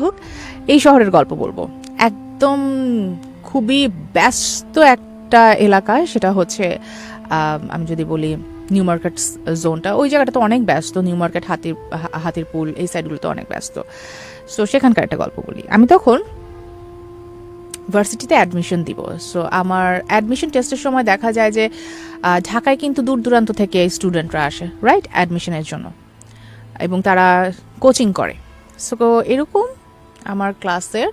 হোক, এই শহরের গল্প বলবো। একদম খুবই ব্যস্ত একটা এলাকা, সেটা হচ্ছে আমি যদি বলি নিউ মার্কেট জোনটা, ওই জায়গাটা তো অনেক ব্যস্ত। নিউ মার্কেট, হাতিরপুল, এই সাইডগুলো তো অনেক ব্যস্ত। সো সেখানকার একটা গল্প বলি। আমি তখন ভার্সিটিতে অ্যাডমিশন দিব। সো আমার অ্যাডমিশন টেস্টের সময় দেখা যায় যে ঢাকায় কিন্তু দূর দূরান্ত থেকে স্টুডেন্টরা আসে, রাইট, অ্যাডমিশনের জন্য, এবং তারা কোচিং করে। সো এরকম আমার ক্লাসের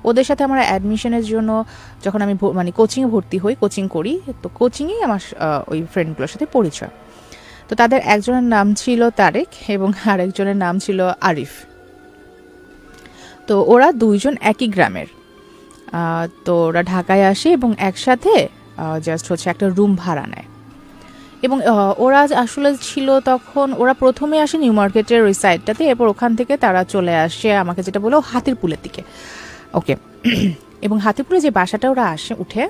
ওদের সাথে আমার অ্যাডমিশনের জন্য যখন আমি মানে কোচিংয়ে ভর্তি হই, কোচিং করি, তো কোচিংয়েই আমার ওই ফ্রেন্ডগুলোর সাথে পরিচয়। তো তাদের একজনের নাম ছিল তারেক এবং আরেকজনের নাম ছিল আরিফ। তো ওরা দুইজন একই গ্রামের। তো ওরা ঢাকায় আসে এবং একসাথে জাস্ট হচ্ছে একটা রুম ভাড়া নেয়। এবং ওরা আসলে ছিল তখন, ওরা প্রথমে আসে নিউ মার্কেটের ওই সাইডটাতে, এরপর ওখান থেকে তারা চলে আসে আমাকে যেটা বলো হাতিরপুলের দিকে। ওকে। এবং হাতিরপুলে যে বাসাটা ওরা আসে উঠে,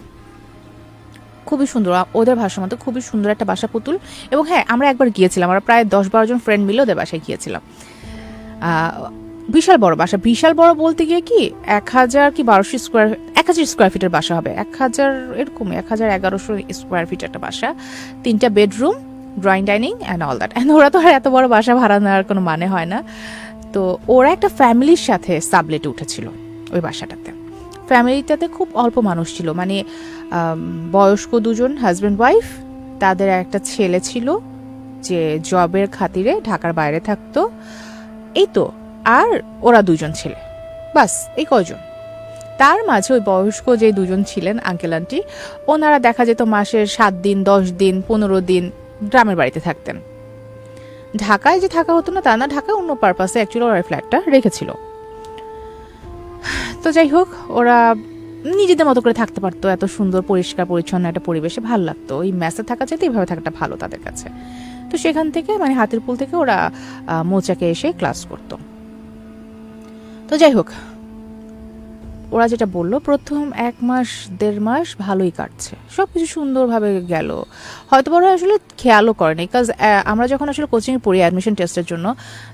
খুবই সুন্দর, ওদের ভাষা মতো খুবই সুন্দর একটা বাসা পুতুল। এবং হ্যাঁ, আমরা একবার গিয়েছিলাম, আমরা প্রায় 10-12 জন ফ্রেন্ড মিলে ওদের বাসায় গিয়েছিলাম। বিশাল বড় বাসা, বিশাল বড় বলতে গিয়ে কি 1000 কি 1000 স্কোয়ার ফিটের বাসা হবে, 1000 এরকম 1100 স্কোয়ার ফিট একটা বাসা, 3টা bedroom, drawing dining and all that. And ওরা তো আর এত বড় বাসা ভাড়া নেওয়ার কোনো মানে হয় না। তো ওরা একটা ফ্যামিলির সাথে সাবলেটে উঠেছিল ওই বাসাটাতে। ফ্যামিলিটাতে খুব অল্প মানুষ ছিল, মানে বয়স্ক দুজন হাজব্যান্ড ওয়াইফ, তাদের একটা ছেলে ছিল যে জবের খাতিরে ঢাকার বাইরে থাকতো, এই তো, আর ওরা দুজন ছেলে, বাস এই কয়জন। তার মাঝে ওই বয়স্ক যে দুজন ছিলেন আঙ্কেল আন্টি, ওনারা দেখা যেত মাসের 7 দিন, 10 দিন, 15 দিন গ্রামের বাড়িতে থাকতেন। ঢাকায় যে থাকা হতো না তা না, ঢাকায় অন্য পারপাসে অ্যাকচুয়ালি ওরা ফ্ল্যাটটা রেখেছিল। তো যাই হোক, ওরা নিজেদের মতো করে থাকতে পারতো, এত সুন্দর পরিষ্কার পরিচ্ছন্ন একটা পরিবেশে ভালো লাগতো। ওই মেসে থাকা চাইতে এইভাবে থাকাটা ভালো তাদের কাছে। তো সেখান থেকে মানে হাতিরপুল থেকে ওরা মৌচাকে এসে ক্লাস করতো। তো যাই হোক, ওরা যেটা বললো, প্রথম 1-1.5 মাস ভালোই কাটছে, সব কিছু সুন্দরভাবে গেল। হয়তো ওরা আসলে খেয়ালও করেনি, বিকজ আমরা যখন আসলে কোচিংয়ে পড়ি অ্যাডমিশন টেস্টের জন্য,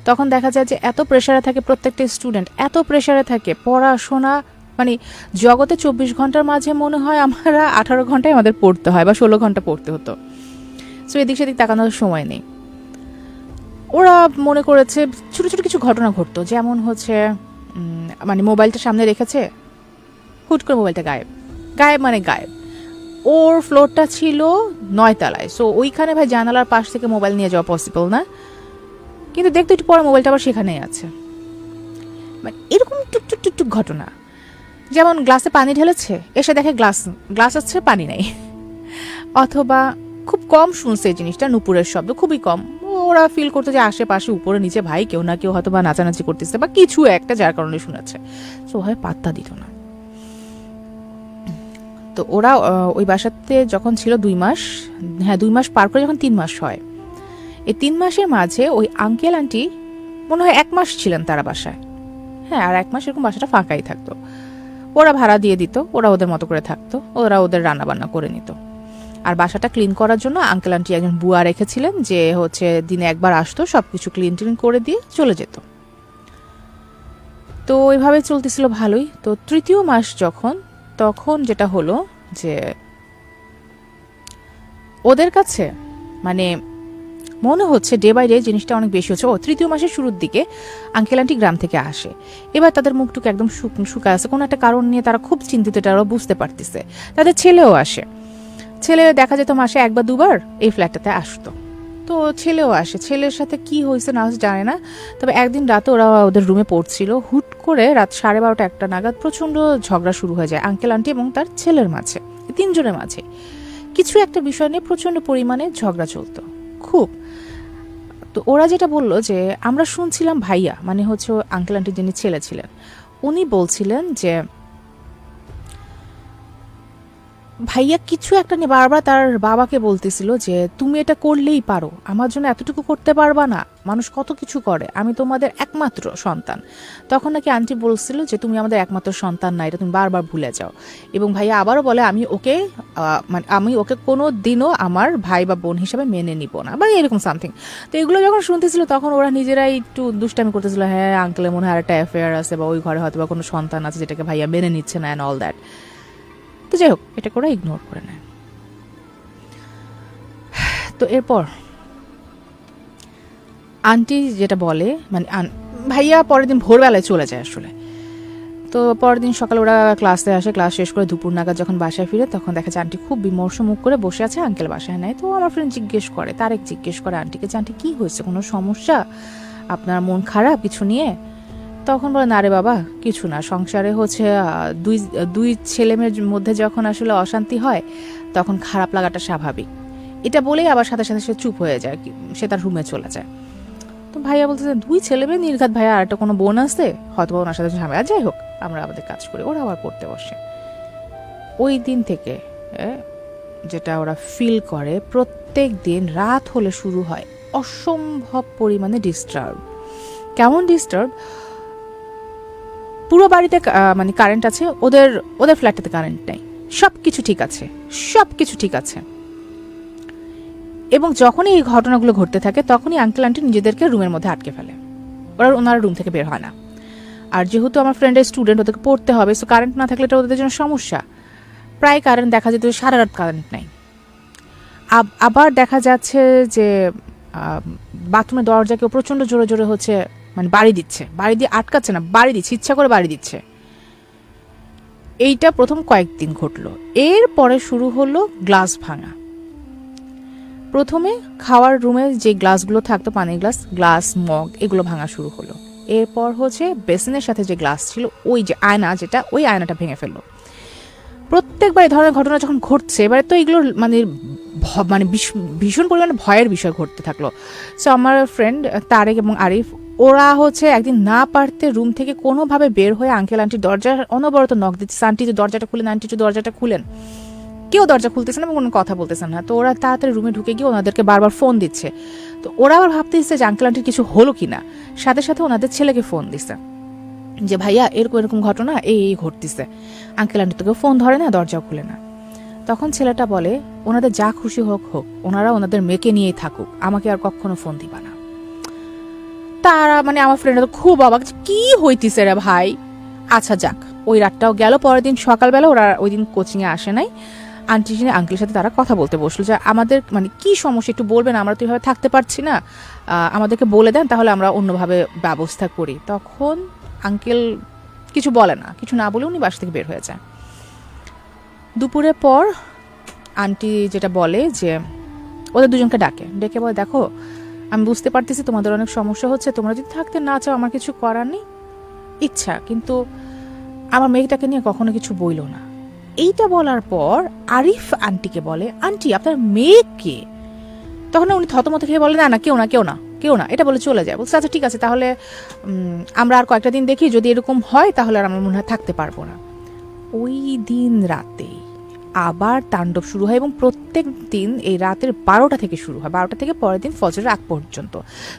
তখন দেখা যায় যে এত প্রেশারে থাকে প্রত্যেকটা স্টুডেন্ট, এত প্রেশারে থাকে পড়াশোনা, মানে জগতে 24 ঘন্টার মাঝে মনে হয় আমরা 18 ঘন্টায় আমাদের পড়তে হয় বা 16 ঘন্টা পড়তে হতো। সো এদিক সেদিক তাকানোর সময় নেই। ওরা মনে করেছে ছোট ছোট কিছু ঘটনা ঘটতো, যেমন হচ্ছে মানে মোবাইলটা সামনে রেখেছে, হুট করে মোবাইলটা গায়েব, গায়েব মানে গায়েব। ওর ফ্লোরটা ছিল 9 তলায়, সো ওইখানে ভাই জানালার পাশ থেকে মোবাইল নিয়ে যাওয়া পসিবল না, কিন্তু দেখতে একটু পরে মোবাইলটা আবার সেখানেই আছে। মানে এরকম টুকটুক টুকটুক ঘটনা। যেমন গ্লাসে পানি ঢেলেছে, এসে দেখে গ্লাস আছে, পানি নেই। অথবা খুব কম শুনছে এই জিনিসটা, নুপুরের শব্দ খুবই কম। ওরা ফিল করতো যে আশেপাশে উপরে নিচে ভাই কেউ না কেউ হয়তো বা নাচানাচি করতেছে বা কিছু একটা, যার কারণে শুনেছে। তো ওভাবে পাত্তা দিত না। তো ওরা ওই বাসাতে যখন ছিল 2 মাস, হ্যাঁ 2 মাস পার করে যখন 3 মাস হয়, এই 3 মাসের মাঝে ওই আঙ্কেল আন্টি মনে হয় 1 মাস ছিলেন তারা বাসায়, হ্যাঁ, আর 1 মাস এরকম বাসাটা ফাঁকাই থাকতো। ওরা ভাড়া দিয়ে দিত, ওরা ওদের মতো করে থাকতো, ওরা ওদের রান্না বান্না করে নিত। আর বাসাটা ক্লিন করার জন্য আঙ্কেল আন্টি একজন বুয়া রেখেছিলেন, যে হচ্ছে দিনে একবার আসতো, সবকিছু ক্লিন টিন করে দিয়ে চলে যেত। তো ওইভাবে চলতেছিল ভালোই। তো 3য় মাস যখন, তখন যেটা হলো যে ওদের কাছে মানে মনে হচ্ছে ডে বাই ডে জিনিসটা অনেক বেশি হচ্ছে। 3য় মাসের শুরুর দিকে আঙ্কেল আন্টি গ্রাম থেকে আসে, এবার তাদের মুখটুকু একদম শুকায় আছে, কোনো একটা কারণ নিয়ে তারা খুব চিন্তিত, তারা বুঝতে পারতেছে। তাদের ছেলেও আসে, ছেলে দেখা যেত মাসে 1 বা 2 বার এই ফ্ল্যাটটাতে আসতো। তো ছেলেও আসে, ছেলের সাথে কি হয়েছে না জানে না, তবে একদিন রাতে ওরা ওদের রুমে পড়ছিল, হুট করে রাত 12:30-1টা নাগাদ প্রচণ্ড ঝগড়া শুরু হয়ে যায় আঙ্কেল আন্টি এবং তার ছেলের মাঝে, 3 জনের মাঝে। কিছু একটা বিষয় নিয়ে প্রচণ্ড পরিমাণে ঝগড়া চলতো খুব। তো ওরা যেটা বললো যে আমরা শুনছিলাম ভাইয়া, মানে হচ্ছে আঙ্কেল আন্টির যিনি ছেলে ছিলেন, উনি বলছিলেন যে ভাইয়া কিছু একটা নিয়ে বারবার তার বাবাকে বলতেছিল যে তুমি এটা করলেই পারো, আমার জন্য এতটুকু করতে পারবা না, মানুষ কত কিছু করে, আমি তোমাদের একমাত্র সন্তান। তখন নাকি আন্টি বলছিল যে তুমি আমাদের একমাত্র সন্তান না, এটা তুমি বারবার ভুলে যাও। এবং ভাইয়া আবারও বলে আমি ওকে কোনো দিনও আমার ভাই বা বোন হিসাবে মেনে নিব না, বা এরকম সামথিং। তো এগুলো যখন শুনতেছিল তখন ওরা নিজেরাই একটু দুষ্টামি করতেছিল, হ্যাঁ আঙ্কেলের মনে হয় একটা অ্যাফেয়ার আছে, বা ওই ঘরে হয়তো বা কোনো সন্তান আছে যেটাকে ভাইয়া মেনে নিচ্ছে না, অ্যান্ড অল দ্যাট। তো যাই হোক, এটাকে ওরা ইগনোর করে নেয়। তো এরপর আন্টি যেটা বলে, ভাইয়া পরের দিন ভোরবেলায় চলে যায় আসলে। তো পরের দিন সকালে ওরা ক্লাসে আসে, ক্লাস শেষ করে দুপুর নাগাদ যখন বাসায় ফিরে তখন দেখা যায় আন্টি খুব বিমর্ষ মুখ করে বসে আছে, আঙ্কেল বাসায় নেয়। তো আমার ফ্রেন্ড তারেক জিজ্ঞেস করে আন্টিকে যে আন্টি কি হয়েছে, কোনো সমস্যা, আপনার মন খারাপ কিছু নিয়ে? তখন বলে না রে বাবা কিছু না, সংসারে হচ্ছে দুই ছেলে মেয়ের মধ্যে যখন আসলে অশান্তি হয় তখন খারাপ লাগাটা স্বাভাবিক। এটা বলেই আবার সাথে সাথে সে চুপ হয়ে যায়, সে তার রুমে চলে যায়। তো ভাইয়া বলতেছে দুই ছেলে মেয়ে নির্ঘাত, ভাইয়া আর একটা কোনো বোন আছে হয়তো ওনার সাথে ঝামেলা, যাই হোক আমরা আমাদের কাজ করি। ওরা আবার পড়তে বসে। ওই দিন থেকে যেটা ওরা ফিল করে, প্রত্যেক দিন রাত হলে শুরু হয় অসম্ভব পরিমাণে ডিস্টার্ব। কেমন ডিস্টার্ব? পুরো বাড়িতে কারেন্ট আছে, ওদের ওদের ফ্ল্যাটটাতে কারেন্ট নেই, সবকিছু ঠিক আছে, সবকিছু ঠিক আছে। এবং যখনই এই ঘটনাগুলো ঘটতে থাকে তখনই আঙ্কেল আন্টি নিজেদেরকে রুমের মধ্যে আটকে ফেলে, ওনারা রুম থেকে বের হয় না। আর যেহেতু আমার ফ্রেন্ডের স্টুডেন্ট, ওদেরকে পড়তে হবে, সো কারেন্ট না থাকলে এটা ওদের জন্য সমস্যা। প্রায় কারেন্ট দেখা যেত সারা রাত কারেন্ট নাই। আবার দেখা যাচ্ছে যে বাথরুমের দরজা কেউ প্রচন্ড জোরে জোরে হচ্ছে বাড়ি দিচ্ছে, বাড়ি দিয়ে আটকাচ্ছে না, বাড়ি দিচ্ছে, ইচ্ছা করে বাড়ি দিচ্ছে। এইটা প্রথম কয়েকদিন ঘটলো। এরপরে শুরু হলো গ্লাস ভাঙা। প্রথমে খাওয়ার রুমে যে গ্লাসগুলো থাকতো, পানির গ্লাস, মগ, এগুলো ভাঙা শুরু হলো। এরপর হচ্ছে বেসিনের সাথে যে গ্লাস ছিল, ওই যে আয়না, ওই আয়নাটা ভেঙে ফেললো। প্রত্যেকবার এই ধরনের ঘটনা যখন ঘটছে, এবারে তো এগুলো ভীষণ পরিমাণে ভয়ের বিষয় ঘটতে থাকলো। সো আমার ফ্রেন্ড তারেক এবং আরিফ, ওরা হচ্ছে একদিন না পারতে রুম থেকে কোনোভাবে বের হয়ে আঙ্কেল আন্টির দরজার অনবরত নক দিচ্ছে, আন্টি তো দরজাটা খুলেন, আন্টি তো দরজাটা খুলেন। কেউ দরজা খুলতেছে না এবং কোনো কথা বলতেছে না। তো ওরা তাড়াতাড়ি রুমে ঢুকে গিয়ে ওনাদেরকে বারবার ফোন দিচ্ছে। তো ওরা আবার ভাবতেছে যে আঙ্কেল আন্টির কিছু হলো কিনা। সাথে সাথে ওনাদের ছেলেকে ফোন দিচ্ছে যে ভাইয়া এরকম এরকম ঘটনা এই ঘটতেছে, আঙ্কেল আন্টি তোকে ফোন ধরে না, দরজাও খুলে না। তখন ছেলেটা বলে ওনাদের যা খুশি হোক, ওনারা ওনাদের মেয়েকে নিয়েই থাকুক, আমাকে আর কখনো ফোন দিবা না। তারা আমার ফ্রেন্ডরা তো খুব অবাক, কি হইতিছে রে ভাই। আচ্ছা যাক, ওই রাতটাও গেল। পরের দিন সকালবেলা ওরা ওই দিন কোচিংয়ে আসে নাই। আঙ্কেলের সাথে তারা কথা বলতে বসলো যে আমাদের কি সমস্যা একটু বলবেন, আমরা তো এইভাবে থাকতে পারছি না, আমাদেরকে বলে দেন তাহলে আমরা অন্যভাবে ব্যবস্থা করি। তখন আঙ্কেল কিছু বলে না, কিছু না বলে উনি বাসা থেকে বের হয়ে যায়। দুপুরের পর আন্টি যেটা বলে যে ওদের দুজনকে ডেকে বলে দেখো আমি বুঝতে পারতেছি তোমাদের অনেক সমস্যা হচ্ছে, তোমরা যদি থাকতে না চাও আমার কিছু করার নেই, ইচ্ছা, কিন্তু আমার মেয়েটাকে নিয়ে কখনো কিছু বইলো না। এইটা বলার পর আরিফ আন্টিকে বলে আন্টি আপনার মেয়ে কে? তখন উনি থতমত খেয়ে বলে না কেউ না কেউ না কেউ না, এটা বলে চলে যায়। বলছে আচ্ছা ঠিক আছে, তাহলে আমরা আর কয়েকটা দিন দেখি, যদি এরকম হয় তাহলে আর আমরা মনে হয় থাকতে পারবো না। ওই দিন রাতে আবার তাণ্ডব শুরু হয় এবং প্রত্যেক দিন এই রাতের 12টা থেকে শুরু হয়, 12টা থেকে পরের দিন ফজরের আগ পর্যন্ত।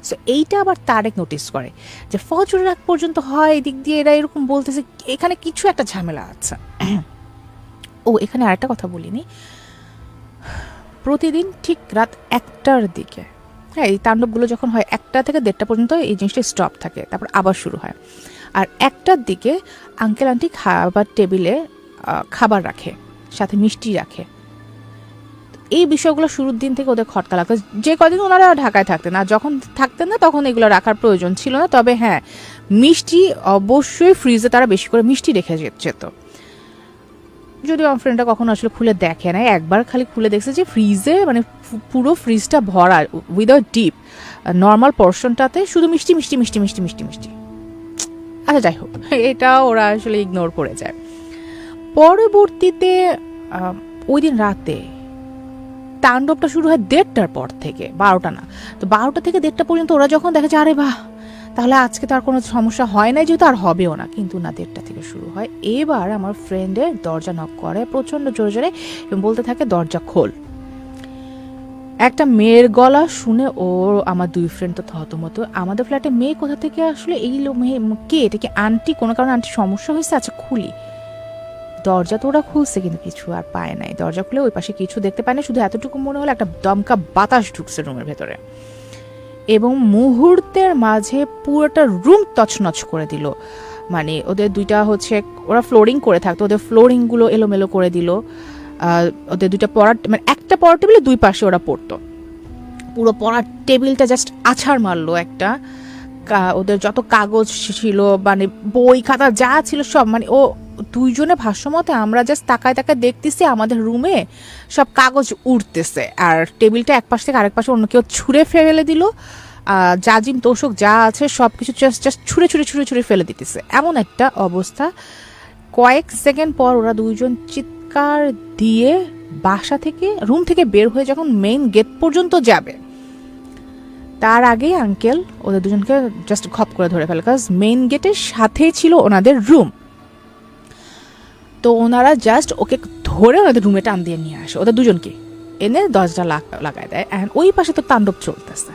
সো এইটা আবার তারেক নোটিস করে যে ফজরের আগ পর্যন্ত হয়, এদিক দিয়ে এরা এরকম বলতেছে এখানে কিছু একটা ঝামেলা আছে। ও এখানে আরেকটা কথা বলিনি, প্রতিদিন ঠিক রাত 1টার দিকে, হ্যাঁ এই তাণ্ডবগুলো যখন হয় 1টা থেকে 1:30 পর্যন্ত এই জিনিসটা স্টপ থাকে, তারপর আবার শুরু হয়। আর 1টার দিকে আঙ্কেল আন্টি খাবার টেবিলে খাবার রাখে, সাথে মিষ্টি রাখে। এই বিষয়গুলো শুরুর দিন থেকে ওদের খটকা লাগতো, যে কদিন ওনারা ঢাকায় থাকতেন, আর যখন থাকতেন না তখন এগুলো রাখার প্রয়োজন ছিল না। তবে হ্যাঁ, মিষ্টি অবশ্যই ফ্রিজে তারা বেশি করে মিষ্টি রেখে যেত। যদিও আমার ফ্রেন্ডটা কখনো আসলে খুলে দেখে না, একবার খালি খুলে দেখছে যে ফ্রিজে পুরো ফ্রিজটা ভরা উইদাউট ডিপ, নর্মাল পোর্শনটাতে শুধু মিষ্টি মিষ্টি মিষ্টি মিষ্টি মিষ্টি মিষ্টি। আচ্ছা যাই হোক, এটা ওরা আসলে ইগনোর করে যায়। পরবর্তীতে ওই দিন রাতে তাণ্ডবটা শুরু হয় 1:30টার পর থেকে, 12টা না, তো 12টা থেকে 1:30 পর্যন্ত ওরা যখন দেখে যে আরে বাহ তাহলে আজকে তো আর কোনো সমস্যা হয় নাই, যেহেতু আর হবেও না। কিন্তু না, 1:30 থেকে শুরু হয়। এবার আমার ফ্রেন্ডের দরজা নক করে প্রচণ্ড জোরে জোরে এবং বলতে থাকে দরজা খোল। একটা মেয়ের গলা শুনে আমার 2 ফ্রেন্ড তো থতমত। আমাদের ফ্ল্যাটে মেয়ে কোথা থেকে আসলে, এই মেয়ে কে, এটা কি আন্টি? কোনো কারণে আন্টি সমস্যা হয়েছে? আচ্ছা খুলি। দরজা তো ওরা খুলছে কিন্তু কিছু আর পায় নাই। দরজা খুলে ওই পাশে কিছু দেখতে পায় না, শুধু এতটুকু মনে হলো একটা দমকা বাতাস ঢুকছে রুমের ভেতরে এবং মুহূর্তের মাঝে পুরোটা রুম তছনছ করে দিল। মানে ওদের দুইটা হচ্ছে, ওরা ফ্লোরিং করে থাকতো, ওদের ফ্লোরিংগুলো এলোমেলো করে দিল। ওদের দুইটা পড়ার, মানে একটা পড়ার টেবিলে 2 পাশে ওরা পড়তো, পুরো পড়ার টেবিলটা জাস্ট আছাড় মারলো একটা। ওদের যত কাগজ ছিল, মানে বই খাতা যা ছিল সব, মানে ও 2 জনে ভাষ্যমতে আমরা জাস্ট তাকায় তাকায় দেখতেছি আমাদের রুমে সব কাগজ উঠতেছে, আর টেবিলটা এক পাশ থেকে আরেক পাশে অন্য কেউ ছুঁড়ে ফেলে দিল। জাজিম তোষক যা আছে সব কিছু জাস্ট ছুঁড়ে ছুঁড়ে ছুঁড়ে ছুঁড়ে ফেলে দিতেছে, এমন একটা অবস্থা। কয়েক সেকেন্ড পর ওরা 2 জন চিৎকার দিয়ে বাসা থেকে, রুম থেকে বের হয়ে যখন মেইন গেট পর্যন্ত যাবে, তার আগেই আঙ্কেল ওদের 2 জনকে জাস্ট খপ করে ধরে ফেলে, কারণ মেইন গেটের সাথেই ছিল ওনাদের রুম। তো ওনারা জাস্ট ওকে ধরে ওদের রুমে টান দিয়ে নিয়ে আসে, ওদের 2 জনকে এনে দরজা লাগায় দেয়। অ্যান্ড ওই পাশে তো তাণ্ডব চলতেছে।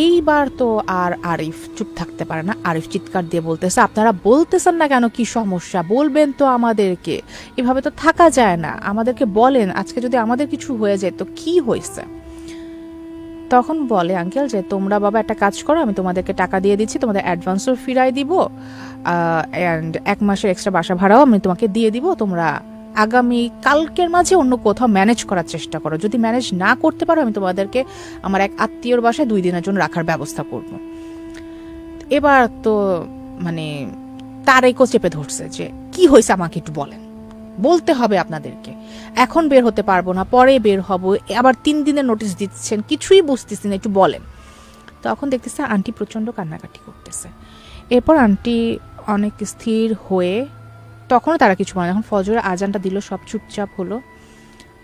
এইবার তো আর আরিফ চুপ থাকতে পারে না। আরিফ চিৎকার দিয়ে বলতেছে, আপনারা বলতেছেন না কেন, কি সমস্যা? বলবেন তো আমাদেরকে, এভাবে তো থাকা যায় না, আমাদেরকে বলেন, আজকে যদি আমাদের কিছু হয়ে যায় তো কি হয়েছে? তখন বলে আঙ্কেল যে তোমরা বাবা একটা কাজ করো, আমি তোমাদেরকে টাকা দিয়ে দিচ্ছি, তোমাদের অ্যাডভান্সও ফিরাই দিব, অ্যান্ড 1 মাসের এক্সট্রা বাসা ভাড়াও আমি তোমাকে দিয়ে দিব। তোমরা আগামী কালকের মাঝে অন্য কোথাও ম্যানেজ করার চেষ্টা করো, যদি ম্যানেজ না করতে পারো আমি তোমাদেরকে আমার এক আত্মীয়র বাসায় 2 দিনের জন্য রাখার ব্যবস্থা করব। এবার তো মানে তারেকও চেপে ধরছে যে কি হয়েছে আমাকে একটু বলেন, বলতে হবে আপনাদেরকে, এখন বের হতে পারবো না, পরে বের হব, আবার 3 দিনের নোটিশ দিচ্ছেন, কিছুই বুঝতেছি না, একটু বলেন। তখন দেখতেছে আন্টি প্রচণ্ড কান্নাকাটি করতেছে। এরপর আন্টি অনেক স্থির হয়ে, তখনও তারা কিছু বলে, যখন ফজরের আজানটা দিল সব চুপচাপ হলো।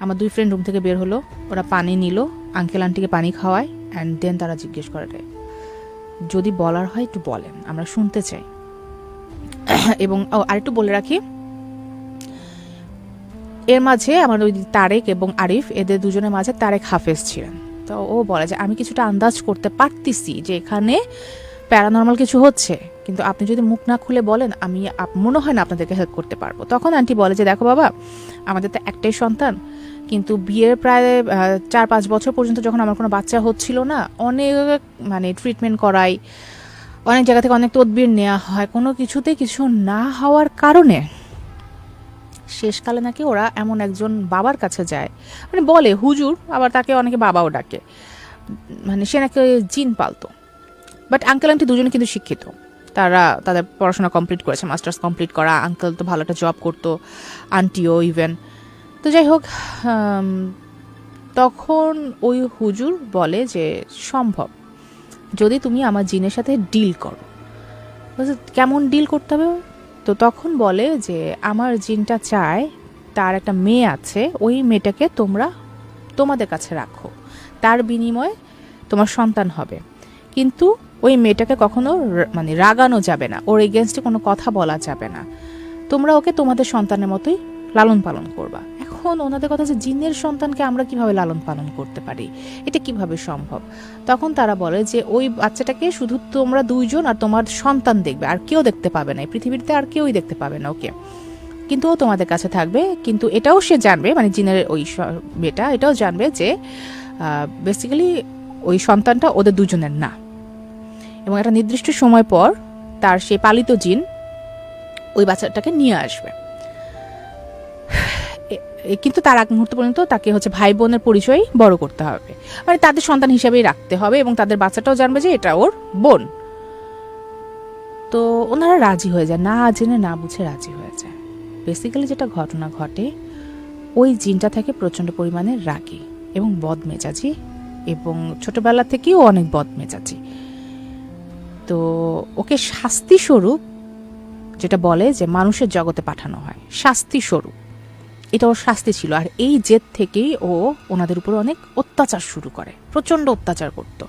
আমার 2 ফ্রেন্ড রুম থেকে বের হলো, ওরা পানি নিল, আঙ্কেল আন্টিকে পানি খাওয়ায়, অ্যান্ড দেন তারা জিজ্ঞেস করে যদি বলার হয় একটু বলেন, আমরা শুনতে চাই। এবং আরেকটু বলে রাখি, এর মাঝে আমার ওই তারেক এবং আরিফ, এদের 2 জনের মাঝে তারেক হাফেজ ছিলেন। তো ও বলে যে আমি কিছুটা আন্দাজ করতে পারতেছি যে এখানে প্যারানর্মাল কিছু হচ্ছে, কিন্তু আপনি যদি মুখ না খুলে বলেন আমি মনে হয় না আপনাদেরকে হেল্প করতে পারবো। তখন আন্টি বলে যে দেখো বাবা, আমাদের তো একটাই সন্তান, কিন্তু বিয়ের প্রায় 4-5 বছর পর্যন্ত যখন আমার কোনো বাচ্চা হচ্ছিল না, অনেক মানে ট্রিটমেন্ট করাই, অনেক জায়গা থেকে অনেক তদবির নেওয়া হয়, কোনো কিছুতে কিছু না হওয়ার কারণে শেষকালে নাকি ওরা এমন একজন বাবার কাছে যায়, মানে বলে হুজুর, আবার তাকে অনেকে বাবাও ডাকে, মানে সে নাকি জিন পালতো। বাট আঙ্কেল আন্টি 2 জনে কিন্তু শিক্ষিত, তারা তাদের পড়াশোনা কমপ্লিট করেছে, মাস্টার্স কমপ্লিট করা। আঙ্কেল তো ভালো একটা জব করতো, আন্টিও ইভেন। তো যাই হোক, তখন ওই হুজুর বলে যে সম্ভব, যদি তুমি আমার জিনের সাথে ডিল করো। কেমন ডিল করতে হবে? তো তখন বলে যে আমার জিনটা চায়, তার একটা মেয়ে আছে, ওই মেয়েটাকে তোমরা তোমাদের কাছে রাখো, তার বিনিময়ে তোমার সন্তান হবে, কিন্তু ওই মেয়েটাকে কখনো মানে রাগানো যাবে না, ওর এগেনস্টে কোনো কথা বলা যাবে না, তোমরা ওকে তোমাদের সন্তানের মতোই লালন পালন করবা। এখন ওনাদের কথা যে জিনের সন্তানকে আমরা কিভাবে লালন পালন করতে পারি, এটা কিভাবে সম্ভব? তখন তারা বলে যে ওই বাচ্চাটাকে শুধু তোমরা 2 জন আর তোমার সন্তান দেখবে, আর কেউ দেখতে পাবে না, এই পৃথিবীতে আর কেউই দেখতে পাবে না ওকে, কিন্তু ও তোমাদের কাছে থাকবে। কিন্তু এটাও সে জানবে, মানে জিনের ওই মেয়েটা এটাও জানবে যে বেসিক্যালি ওই সন্তানটা ওদের 2 জনের না, এবং একটা নির্দিষ্ট সময় পর তার সেই পালিত জিন ওই বাচ্চাটাকে নিয়ে আসবে। কিন্তু তার আগ মুহূর্ত পর্যন্ত তাকে হচ্ছে ভাই বোনের পরিচয় বড় করতে হবে, মানে তাদের সন্তান হিসেবেই রাখতে হবে, এবং তাদের বাচ্চাটাও জানবে যে এটা ওর বোন। তো ওনারা রাজি হয়ে যায়, না জেনে না বুঝে রাজি হয়ে যায়। বেসিক্যালি যেটা ঘটনা ঘটে, ওই জিনটা থেকে প্রচণ্ড পরিমাণে রাগী এবং বদমেজাজি, এবং ছোটবেলা থেকেও অনেক বদমেজাজি। তো ওকে শাস্তি স্বরূপ, যেটা বলে যে মানুষের জগতে পাঠানো হয় শাস্তি স্বরূপ, এটা ওর শাস্তি ছিল। আর এই জেদ থেকেই ও ওনাদের উপর অনেক অত্যাচার শুরু করে, প্রচণ্ড অত্যাচার করত।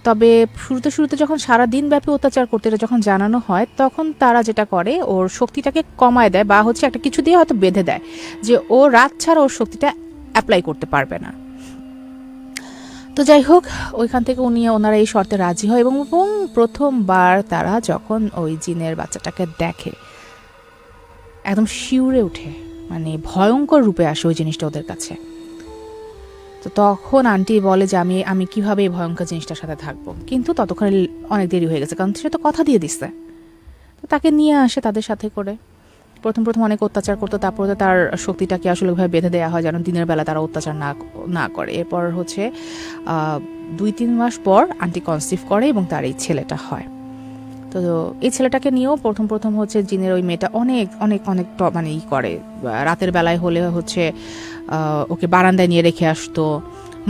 তবে শুরুতে শুরুতে যখন সারা দিন ব্যাপী অত্যাচার করতে এটা যখন জানানো হয়, তখন তারা যেটা করে ওর শক্তিটাকে কমায় দেয় বা হচ্ছে একটা কিছু দিয়ে হয়তো বেঁধে দেয় যে ও রাত ছাড়া ওর শক্তিটা অ্যাপ্লাই করতে পারবে না। তো যাই হোক, ওইখান থেকে ওনারা এই শর্তে রাজি হয় এবং প্রথমবার তারা যখন ওই জিনের বাচ্চাটাকে দেখে একদম শিউরে ওঠে, মানে ভয়ঙ্কর রূপে আসে ওই জিনিসটা ওদের কাছে। তো তখন আন্টি বলে যে আমি আমি কিভাবে এই ভয়ঙ্কর জিনিসটার সাথে থাকবো, কিন্তু ততক্ষণে অনেক দেরি হয়ে গেছে, কারণ সে তো কথা দিয়ে দিচ্ছে। তো তাকে নিয়ে আসে তাদের সাথে করে। প্রথম প্রথম অনেক অত্যাচার করতো, তারপরে তো তার শক্তিটাকে আসলে ওইভাবে বেঁধে দেওয়া হয় যেন দিনের বেলা তারা অত্যাচার না করে। এরপর হচ্ছে 2-3 মাস পর আন্টি কনসিভ করে এবং তার এই ছেলেটা হয়। তো এই ছেলেটাকে নিয়েও প্রথম হচ্ছে জিনের ওই মেয়েটা অনেক অনেক অনেক মানে করে, রাতের বেলায় হলে হচ্ছে ওকে বারান্দায় নিয়ে রেখে আসতো,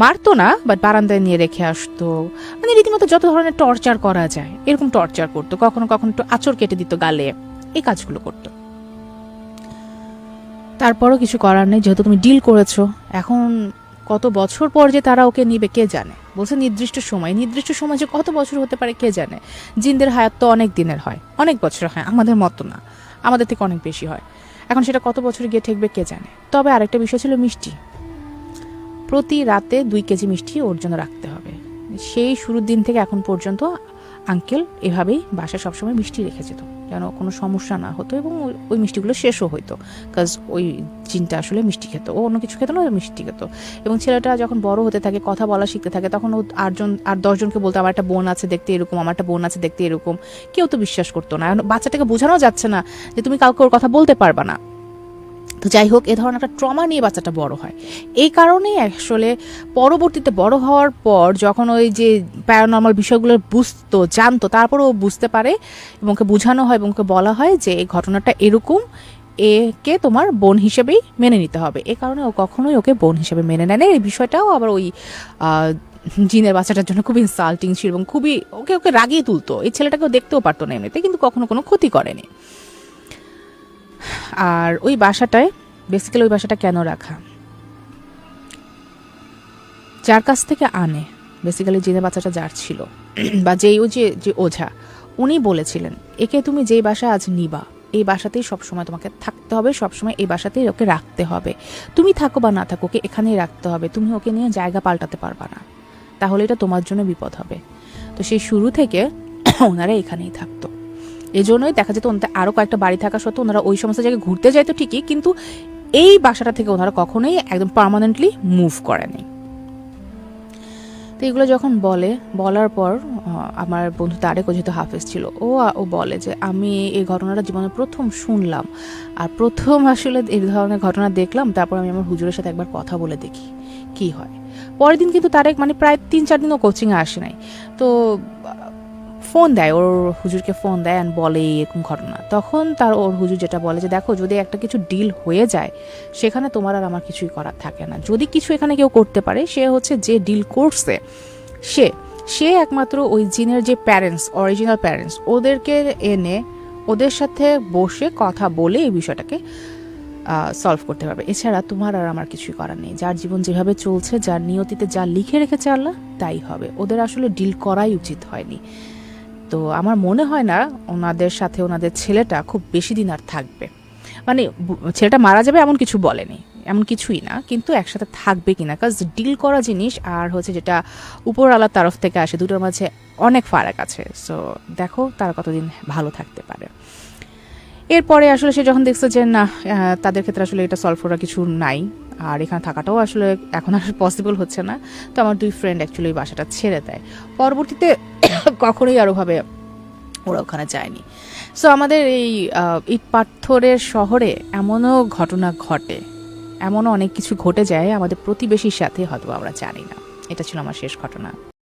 মারতো না বাট বারান্দায় নিয়ে রেখে আসতো, মানে রীতিমতো যত ধরনের টর্চার করা যায় এরকম টর্চার করতো। কখনো কখনো একটু আঁচড় কেটে দিত গালে, এই কাজগুলো করতো। তারপরও কিছু করার নেই, যেহেতু তুমি ডিল করেছো। এখন কত বছর পর যে তারা ওকে নিবে কে জানে, বলছে নির্দিষ্ট সময় যে কত বছর হতে পারে কে জানে। জিনদের হায়াত তো অনেক দিনের হয়, অনেক বছর হয়, আমাদের মতো না, আমাদের থেকে অনেক বেশি হয়। এখন সেটা কত বছর গিয়ে ঠেকবে কে জানে। তবে আরেকটা বিষয় ছিল মিষ্টি, প্রতি রাতে 2 কেজি মিষ্টি ওর জন্য রাখতে হবে। সেই শুরুর দিন থেকে এখন পর্যন্ত আঙ্কেল এভাবেই বাসায় সবসময় মিষ্টি রেখে যেত যেন কোনো সমস্যা না হতো, এবং ওই মিষ্টিগুলো শেষও হইতো, কাজ ওই জিনটা আসলে মিষ্টি খেত, ও অন্য কিছু খেত না, মিষ্টি খেত। এবং ছেলেটা যখন বড় হতে থাকে, কথা বলা শিখতে থাকে, তখন ও 10 জনকে বলতো আমার একটা বোন আছে দেখতে এরকম, আমার একটা বোন আছে দেখতে এরকম। কেউ তো বিশ্বাস করতো না, বাচ্চাটাকে বোঝানো যাচ্ছে না যে তুমি কাউকে ওর কথা বলতে পারবা না। তো যাই হোক, এ ধরনের একটা ট্রমা নিয়ে বাচ্চাটা বড় হয়। এই কারণেই আসলে পরবর্তীতে বড় হওয়ার পর যখন ওই যে প্যারানর্মাল বিষয়গুলো জানতো, তারপরে ও বুঝতে পারে এবং ওকে বোঝানো হয় এবং ওকে বলা হয় যে এই ঘটনাটা এরকম, একে তোমার বোন হিসেবেই মেনে নিতে হবে। এ কারণে ও কখনোই ওকে বোন হিসেবে মেনে নেয় না। এই বিষয়টাও আবার ওই জিনের বাচ্চাটার জন্য খুবই ইনসাল্টিং ছিল এবং খুবই ওকে রাগিয়ে তুলতো। এই ছেলেটাকেও দেখতেও পারতো না এমনিতে, কিন্তু কখনো কোনো ক্ষতি করেনি। আর ওই বাসাটায় বেসিক্যালি ওই বাসাটা কেন রাখা, যার কাছ থেকে আনে, বেসিক্যালি জিনের বাচ্চাটা যার ছিল বা যেই ও যে ওঝা, উনি বলেছিলেন একে তুমি যেই বাসা আজ নিবা এই বাসাতেই সবসময় তোমাকে থাকতে হবে, সবসময় এই বাসাতেই ওকে রাখতে হবে। তুমি থাকো বা না থাকো, ওকে এখানেই রাখতে হবে, তুমি ওকে নিয়ে জায়গা পাল্টাতে পারবা না, তাহলে এটা তোমার জন্য বিপদ হবে। তো সেই শুরু থেকে ওনারা এখানেই থাকতো। এই জন্যই দেখা যেত ওনাদের আরও কয়েকটা বাড়ি থাকা সত্ত্বেও ওনারা ওই সমস্ত জায়গায় ঘুরতে যাইতো ঠিকই, কিন্তু এই বাসাটা থেকে ওনারা কখনোই একদম পার্মানেন্টলি মুভ করেনি। তো এগুলো যখন বলার পর আমার বন্ধু তারেক, ও যেহেতু হাফেজ ছিল, ও বলে যে আমি এই ঘটনাটা জীবনে প্রথম শুনলাম আর প্রথম আসলে এই ধরনের ঘটনা দেখলাম, তারপর আমি আমার হুজুরের সাথে একবার কথা বলে দেখি কি হয়। পরের দিন কিন্তু তারেক মানে প্রায় 3-4 দিনও কোচিংয়ে আসে নাই। তো ফোন দেয়, ওর হুজুরকে ফোন দেয় আর বলে এরকম ঘটনা। তখন ওর হুজুর যেটা বলে যে দেখো, যদি একটা কিছু ডিল হয়ে যায় সেখানে তোমার আর আমার কিছুই করার থাকে না। যদি কিছু এখানে কেউ করতে পারে সে হচ্ছে যে ডিল করছে, সে একমাত্র ওই জিনের যে প্যারেন্টস, অরিজিনাল প্যারেন্টস, ওদেরকে এনে ওদের সাথে বসে কথা বলে এই বিষয়টাকে সলভ করতে পারবে। এছাড়া তোমার আর আমার কিছুই করার নেই। যার জীবন যেভাবে চলছে, যার নিয়তিতে যা লিখে রেখেছে আল্লাহ তাই হবে। ওদের আসলে ডিল করাই উচিত হয়নি। তো আমার মনে হয় না ওনাদের সাথে ওনাদের ছেলেটা খুব বেশি দিন আর থাকবে। মানে ছেলেটা মারা যাবে এমন কিছু বলেনি, এমন কিছুই না, কিন্তু একসাথে থাকবে কিনা, কাজ ডিল করা জিনিস আর হচ্ছে যেটা উপর আল্লাহর তরফ থেকে আসে, দুটোর মাঝে অনেক ফারাক আছে। সো দেখো তারা কতদিন ভালো থাকতে পারে। এরপরে আসলে সে যখন দেখছে যে না, তাদের ক্ষেত্রে আসলে এটা সলভ করার কিছু নাই আর এখানে থাকাটাও আসলে এখন আর পসিবল হচ্ছে না, তো আমার 2 ফ্রেন্ড অ্যাকচুয়ালি ওই বাসাটা ছেড়ে দেয়। পরবর্তীতে কখনোই আরোভাবে ওরা ওখানে যায়নি। সো আমাদের এই ইট পাথরের শহরে এমনও ঘটনা ঘটে, এমনও অনেক কিছু ঘটে যায় আমাদের প্রতিবেশীর সাথে, হয়তো আমরা জানি না। এটা ছিল আমার শেষ ঘটনা।